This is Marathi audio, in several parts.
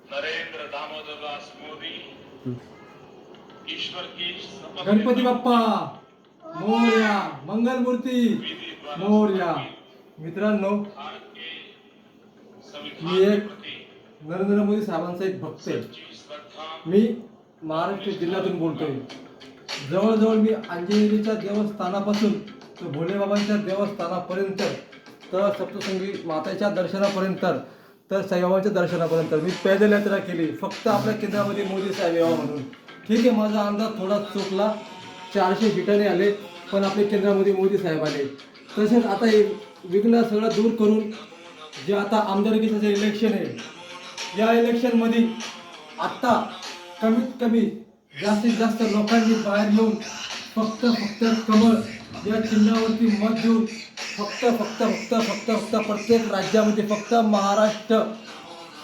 नरेंद्र दामोदरदास मोदी ईश्वर की शपथ गणपती बाप्पा मोरया, मंगलमूर्ती विधि द्वारा मोरया. मित्रांनो, भारत के मी संविधान के एक प्रति नरेंद्र मोदी साहेबांचा एक भक्त आहे. सच्ची श्रद्धा मी महाराष्ट्र जिल्ह्यातून बोलतोय. जवळजवळ मी अंजनेरीच्या देवस्थानापासून तर भोलेबाबांच्या देवस्थानापर्यंत तर सप्तशृंगी मातेच्या दर्शनापर्यंत तर साईबाबांच्या दर्शनापर्यंत मी पैदल यात्रा केली, फक्त आपल्या केंद्रामध्ये मोदी साहेब यावं म्हणून. ठीक आहे, माझा अंदाज थोडा चुकला, 400 फीटाने आले, पण आपल्या केंद्रामध्ये मोदी साहेब आले. तसेच आता हे विघ्न सगळं दूर करून जे आता आमदारकीचं जे इलेक्शन आहे, या इलेक्शनमध्ये आत्ता कमीत कमी जास्तीत जास्त लोकांनी बाहेर येऊन फक्त कमळ या चिन्हावरती मत देऊन फक्त प्रत्येक राज्यामध्ये फक्त महाराष्ट्र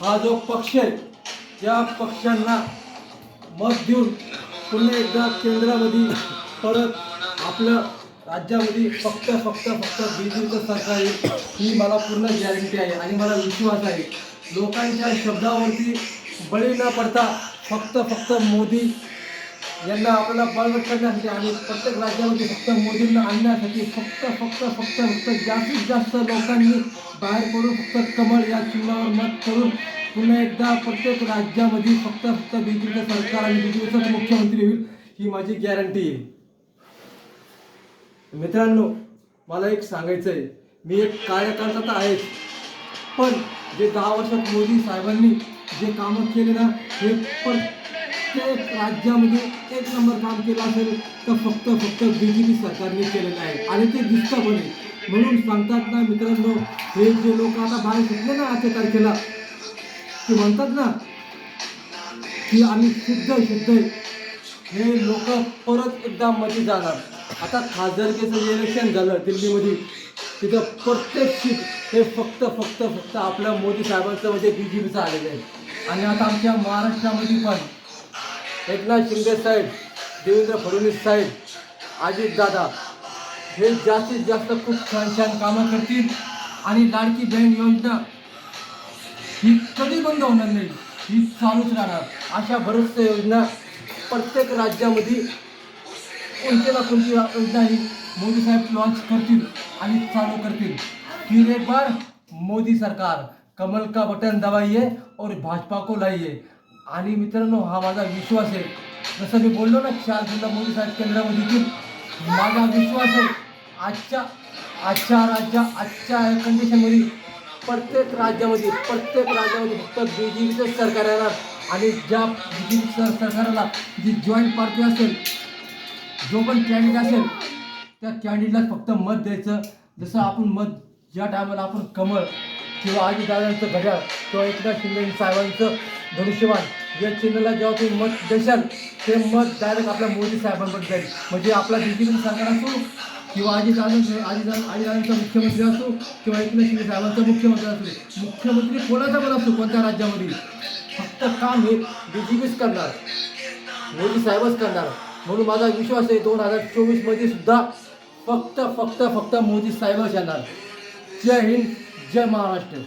हा जो पक्ष आहे या पक्षांना मत देऊन पुन्हा एकदा केंद्रामध्ये परत आपलं राज्यामध्ये फक्त बीजेपीचं सरकार येईल ही मला पूर्ण गॅरंटी आहे आणि मला विश्वास आहे. लोकांच्या शब्दावरती बळी न पडता फक्त मोदी यांना आपल्याला बळकट करण्यासाठी आणि प्रत्येक राज्यामध्ये फक्त मोदींना आणण्यासाठी फक्त जास्तीत जास्त लोकांनी बाहेर पडून फक्त कमळ या चिन्हावर मत करून पुन्हा एकदा प्रत्येक राज्यामध्ये फक्त बीजेपीचं सरकार आणि बीजेपीचाच मुख्यमंत्री होईल ही माझी गॅरंटी आहे. मित्रांनो, मला एक सांगायचं आहे, मी एक कार्यकर्ता तर आहेच, पण जे 10 वर्षात मोदी साहेबांनी जे कामं केले ना हे प्रत्येक राज्यामध्ये एक नंबर काम केलं असेल तर फक्त बीजेपी सरकारने केलेलं आहे आणि ते दिसतं पण आहे. म्हणून सांगतात ना मित्रांनो, हे जे लोक आता बाहेर सुटले ना 8 तारखेला ते म्हणतात ना की आम्ही शुद्ध आहे, हे लोक परत एकदा मध्ये जाणार. आता खासदारकीचं जे इलेक्शन झालं दिल्लीमध्ये, तिथं प्रत्येक सीट हे फक्त आपल्या मोदी साहेबांचं म्हणजे बीजेपीचं आलेलं आहे. आणि आता आमच्या महाराष्ट्रामध्ये पण एकनाथ शिंदे साहेब, देवेंद्र फडणवीस साहेब, अजितदादा हे जास्तीत जास्त खूप छान कामं करतील आणि लाडकी बहीण योजना ही कधी बंद होणार नाही, ही चालूच राहणार. अशा बऱ्याचशा योजना प्रत्येक राज्यामध्ये कोणती ना कोणती योजना ही मोदी साहेब लॉन्च करतील आणि चालू करतील. फिर एक बार मोदी सरकार, कमल का बटन दबाइए और भाजपा को लाइए. आणि मित्रांनो, हा माझा विश्वास आहे. जसं मी बोललो ना 4 जिल्हा मोदी साहेब केंद्रामध्ये येतील, माझा विश्वास आहे आजच्या कंडिशनमध्ये प्रत्येक राज्यामध्ये फक्त बीजेपीचं सरकार येणार. आणि ज्या बीजेपी सरकारला जी जॉईंट पार्टी असेल, जो पण कॅन्डिडेट असेल त्या कॅन्डिडेटला फक्त मत द्यायचं. जसं आपण मत ज्या टायमाला आपण कमळ किंवा अजितदादांचं घड्याळ किंवा एकनाथ शिंदे साहेबांचं धनुष्यबाण या चिन्हाला जेव्हा तुम्ही मत देशाल ते मत डायरेक्ट आपल्या मोदी साहेबांकडे जाईल. म्हणजे आपला बीजेपी सरकार असो किंवा अजितदादांचा मुख्यमंत्री असो किंवा एकनाथ शिंदे साहेबांचा मुख्यमंत्री असो, मुख्यमंत्री कोणाचा पण असो कोणत्या राज्यामध्ये, फक्त काम हे बीजेपीच करणार, मोदी साहेबच करणार. म्हणून माझा विश्वास आहे 2024 मध्ये सुद्धा फक्त मोदी साहेबच येणार. जय हिंद, जय महाराष्ट्र.